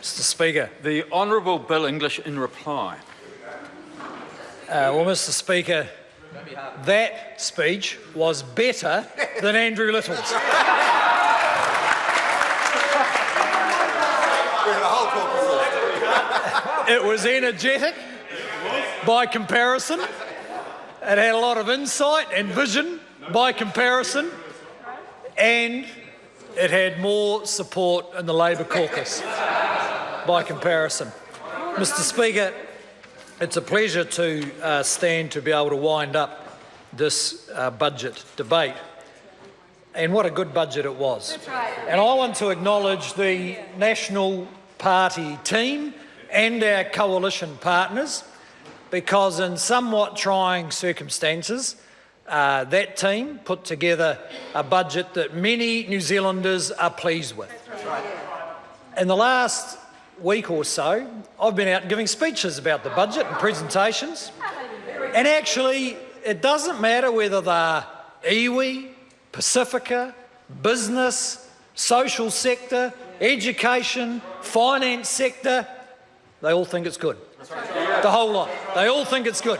Mr Speaker. The Honourable Bill English in reply. Well, Mr Speaker, that speech was better than Andrew Little's. It was energetic by comparison. It had a lot of insight and vision by comparison, and it had more support in the Labor caucus by comparison. Mr Speaker, it's a pleasure to stand to be able to wind up this budget debate. And what a good budget it was. That's right. And I want to acknowledge the National Party team and our coalition partners, because in somewhat trying circumstances, that team put together a budget that many New Zealanders are pleased with. In the last week or so, I've been out giving speeches about the budget and presentations, and actually it doesn't matter whether they're iwi, Pacifica, business, social sector, education, finance sector, they all think it's good. The whole lot. They all think it's good.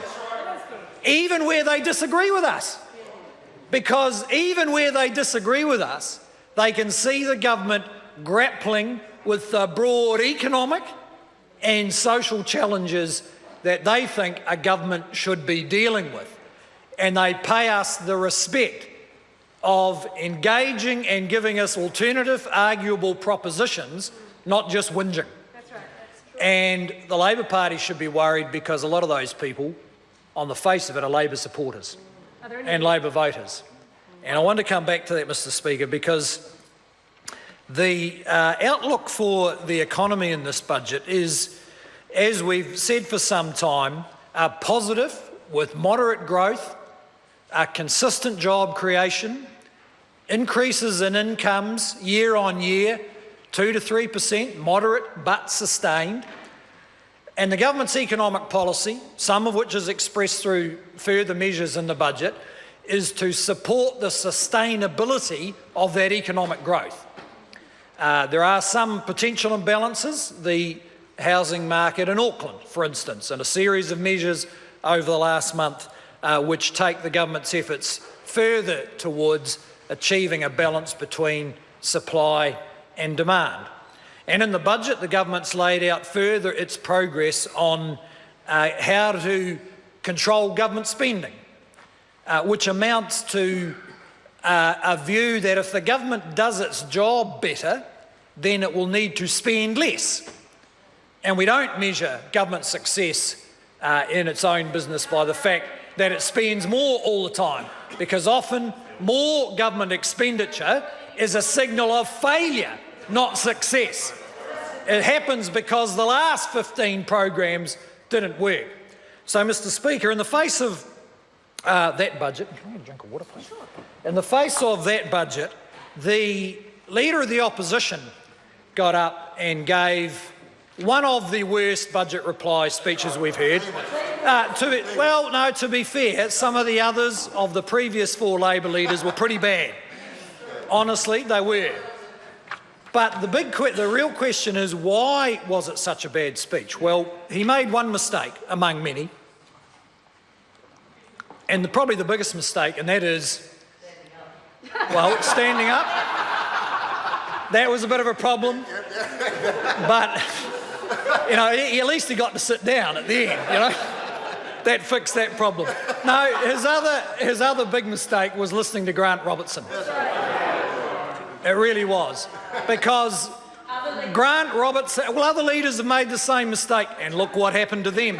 Even where they disagree with us. Because even where they disagree with us, they can see the government grappling with the broad economic and social challenges that they think a government should be dealing with. And they pay us the respect of engaging and giving us alternative, arguable propositions, not just whinging. And the Labor Party should be worried, because a lot of those people, on the face of it, are Labor supporters and Labor voters. And I want to come back to that, Mr Speaker, because the outlook for the economy in this budget is, as we've said for some time, positive, with moderate growth, consistent job creation, increases in incomes year on year, 2 to 3%, moderate but sustained. And the government's economic policy, some of which is expressed through further measures in the budget, is to support the sustainability of that economic growth. There are some potential imbalances, the housing market in Auckland, for instance, and a series of measures over the last month which take the government's efforts further towards achieving a balance between supply and demand. And in the budget, the government's laid out further its progress on how to control government spending, which amounts to a view that if the government does its job better, then it will need to spend less. And we don't measure government success in its own business by the fact that it spends more all the time, because often more government expenditure is a signal of failure, not success. It happens because the last 15 programs didn't work. So, Mr Speaker, in the face of that budget, can I get a drink of water, please? In the face of that budget, the Leader of the Opposition got up and gave one of the worst budget reply speeches we've heard. To be fair, some of the others of the previous 4 Labor leaders were pretty bad. Honestly, they were. But the real question is, why was it such a bad speech? Well, he made one mistake among many, and probably the biggest mistake, and that is, well, standing up. That was a bit of a problem, but at least he got to sit down at the end. That fixed that problem. No, his other big mistake was listening to Grant Robertson. It really was, because Grant Robertson, other leaders have made the same mistake, and look what happened to them.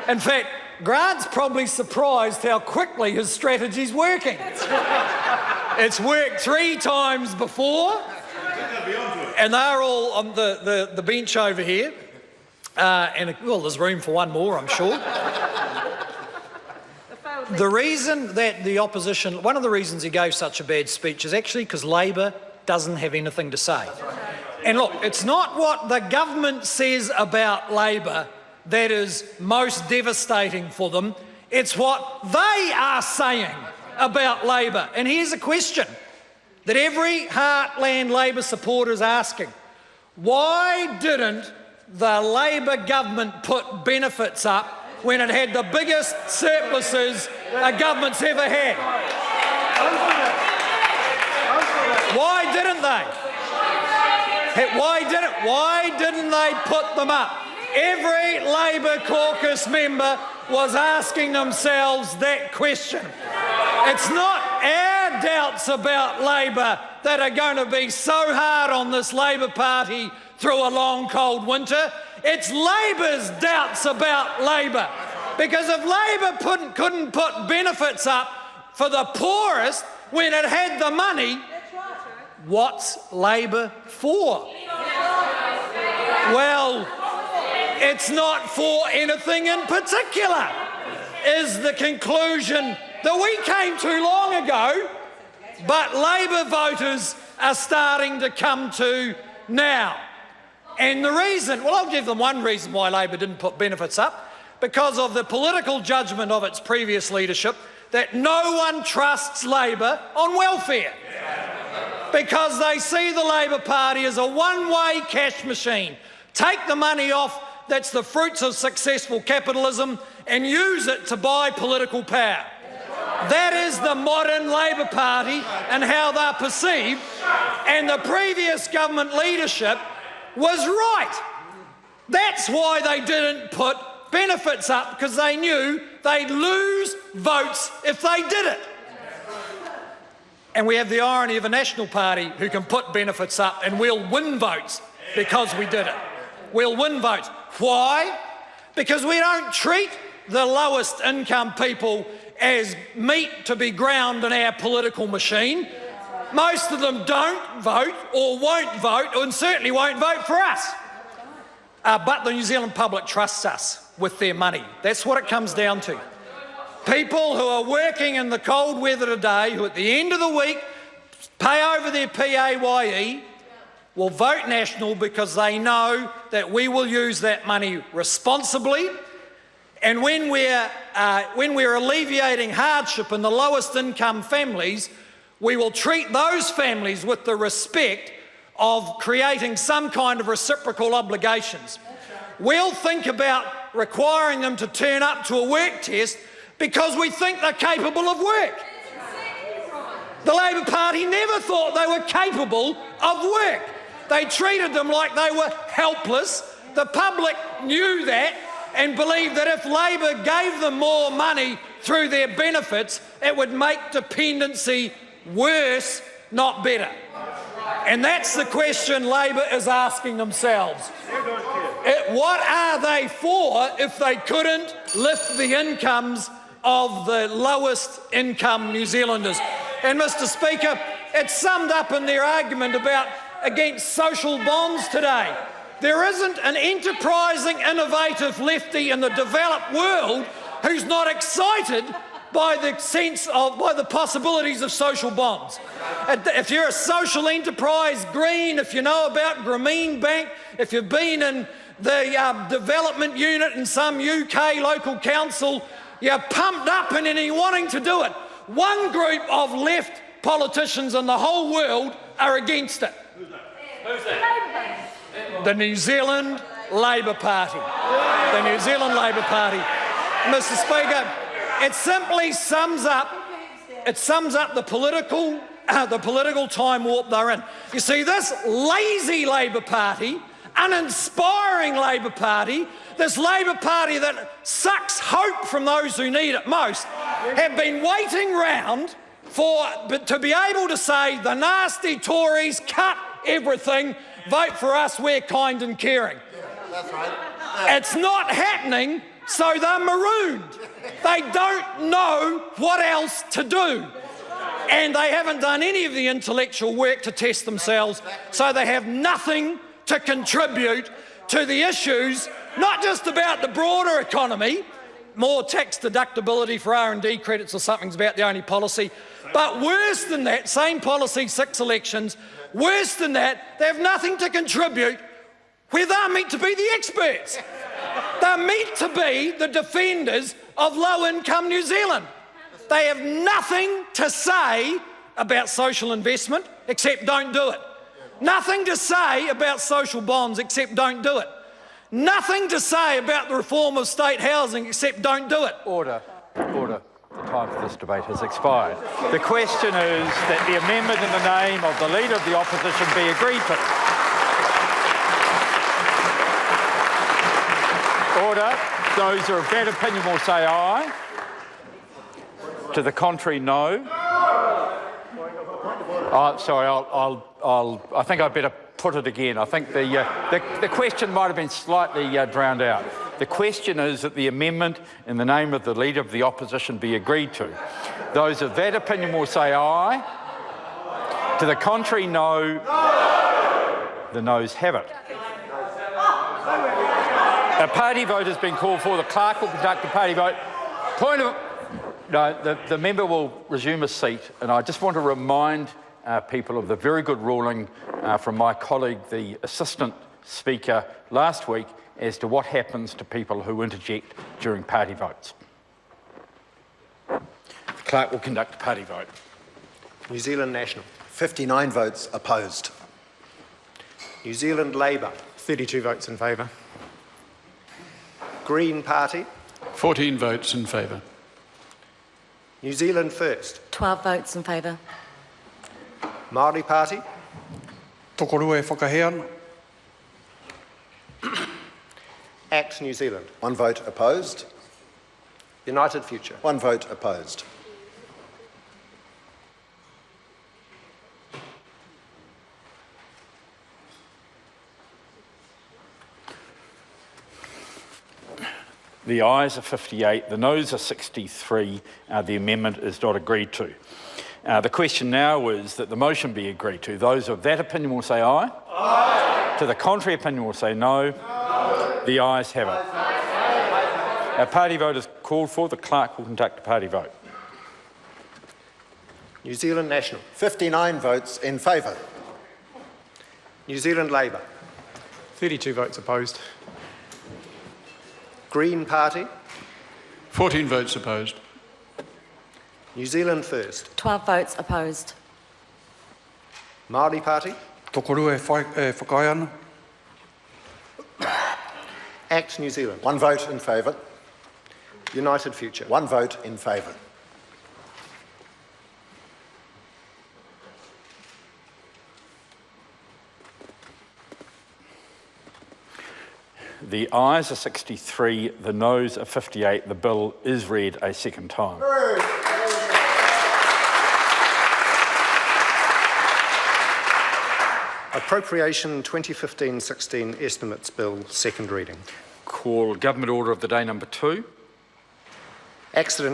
In fact, Grant's probably surprised how quickly his strategy's working. It's worked 3 times before, and they're all on the bench over here. There's room for one more, I'm sure. The reason that the opposition, one of the reasons he gave such a bad speech is actually because Labor doesn't have anything to say. And look, it's not what the government says about Labor that is most devastating for them, it's what they are saying about Labor. And here's a question that every Heartland Labor supporter is asking. Why didn't the Labor government put benefits up when it had the biggest surpluses a government's ever had? Why didn't they? Why didn't they put them up? Every Labor caucus member was asking themselves that question. It's not our doubts about Labor that are going to be so hard on this Labor Party through a long, cold winter. It's Labor's doubts about Labor. Because if Labor couldn't put benefits up for the poorest when it had the money, what's Labor for? Well, it's not for anything in particular, is the conclusion that we came to long ago, but Labor voters are starting to come to now. And the reason, well, I'll give them one reason why Labor didn't put benefits up, because of the political judgment of its previous leadership that no one trusts Labor on welfare. Because they see the Labor Party as a one-way cash machine. Take the money off that's the fruits of successful capitalism and use it to buy political power. That is the modern Labor Party and how they're perceived, and the previous government leadership was right. That's why they didn't put benefits up, because they knew they'd lose votes if they did it. And we have the irony of a National Party who can put benefits up and we'll win votes because we did it. We'll win votes. Why? Because we don't treat the lowest income people as meat to be ground in our political machine. Most of them don't vote or won't vote, and certainly won't vote for us. But the New Zealand public trusts us with their money. That's what it comes down to. People who are working in the cold weather today, who at the end of the week pay over their PAYE, will vote National because they know that we will use that money responsibly. And when we're alleviating hardship in the lowest income families, we will treat those families with the respect of creating some kind of reciprocal obligations. We'll think about requiring them to turn up to a work test because we think they're capable of work. The Labor Party never thought they were capable of work. They treated them like they were helpless. The public knew that and believed that if Labor gave them more money through their benefits, it would make dependency worse, not better. And that's the question Labor is asking themselves. What are they for if they couldn't lift the incomes of the lowest income New Zealanders? And Mr. Speaker, it's summed up in their argument against social bonds today. There isn't an enterprising, innovative lefty in the developed world who's not excited by the possibilities of social bonds. If you're a social enterprise green, if you know about Grameen Bank, if you've been in the development unit in some UK local council, you're pumped up and you're wanting to do it. One group of left politicians in the whole world are against it. Who's that? The New Zealand Labor Party. The New Zealand Labor Party. Mr. Speaker, it simply sums up the political time warp they're in. You see, this lazy Labor Party, uninspiring Labor Party, this Labor Party that sucks hope from those who need it most, have been waiting round to be able to say, the nasty Tories, cut everything, vote for us, we're kind and caring. That's right. It's not happening, so they're marooned. They don't know what else to do. And they haven't done any of the intellectual work to test themselves, so they have nothing to contribute to the issues, not just about the broader economy, more tax deductibility for R&D credits or something's about the only policy, but worse than that, same policy, 6 elections, worse than that, they have nothing to contribute where they're meant to be the experts. They're meant to be the defenders of low-income New Zealand. They have nothing to say about social investment except don't do it. Nothing to say about social bonds except don't do it. Nothing to say about the reform of state housing except don't do it. Order. Order. The time for this debate has expired. The question is that the amendment in the name of the Leader of the Opposition be agreed to. Order. Those who are of that opinion will say aye. To the contrary, no. Oh, sorry, I think I'd better put it again. I think the question might have been slightly drowned out. The question is that the amendment in the name of the Leader of the Opposition be agreed to. Those of that opinion will say aye. To the contrary, no. The noes have it. A party vote has been called for. The clerk will conduct a party vote. No, the member will resume his seat, and I just want to remind people of the very good ruling from my colleague, the Assistant Speaker, last week as to what happens to people who interject during party votes. The clerk will conduct a party vote. New Zealand National. 59 votes opposed. New Zealand Labour. 32 votes in favour. Green Party. 14 votes in favour. New Zealand First. 12 votes in favour. Māori Party. Tokoru e whakaheana. ACT New Zealand. 1 vote opposed. United Future. 1 vote opposed. The ayes are 58, the noes are 63. The amendment is not agreed to. The question now is that the motion be agreed to. Those of that opinion will say aye. Aye. To the contrary opinion will say no. No. The ayes have it. A party vote is called for. The clerk will conduct a party vote. New Zealand National. 59 votes in favour. New Zealand Labour. 32 votes opposed. Green Party. 14 votes opposed. New Zealand First. 12 votes opposed. Māori Party. Tokoru e whakaheana. ACT New Zealand. 1 vote in favour. United Future. 1 vote in favour. The ayes are 63, the noes are 58. The bill is read a second time. Appropriation 2015-16 Estimates Bill, second reading. Call Government Order of the Day number 2. Accident